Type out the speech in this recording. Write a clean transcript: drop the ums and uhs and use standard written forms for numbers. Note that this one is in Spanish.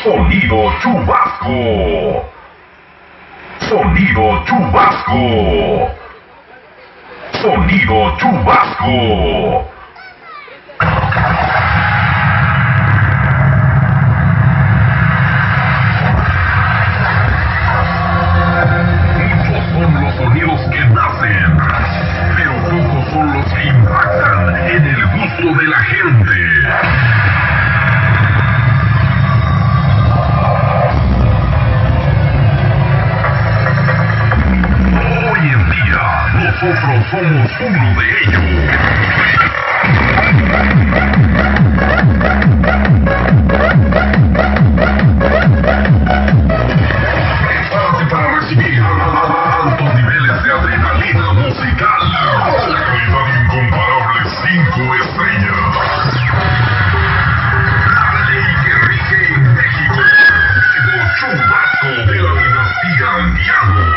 Sonido Chubasco. Sonido Chubasco. Sonido Chubasco. Muchos son los sonidos que nacen, pero pocos son los que impactan en el gusto de la gente. Nosotros somos uno de ellos. Prepárate para recibir altos niveles de adrenalina musical. La calidad incomparable 5 estrellas. La ley que rige en México. Sonido Chubasco de la dinastía Anguiano.